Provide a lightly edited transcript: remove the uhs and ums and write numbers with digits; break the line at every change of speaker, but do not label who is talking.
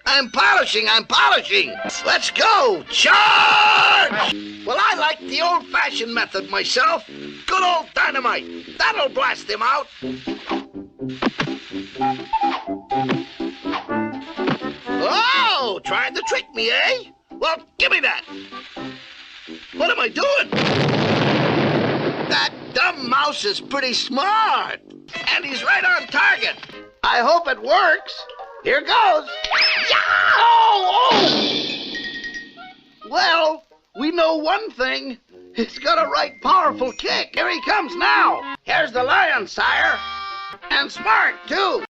I'm polishing. Let's go. Charge! Well, I like the old-fashioned method myself. Good old dynamite. That'll blast him out. Oh, trying to trick me, eh? Well, give me that. What am I doing? That dumb mouse is pretty smart. And he's right on target. I hope it works. Here goes. Yeah! Oh! Well, we know one thing. It's got a right powerful kick. Here he comes now. Here's the lion, sire. And smart, too.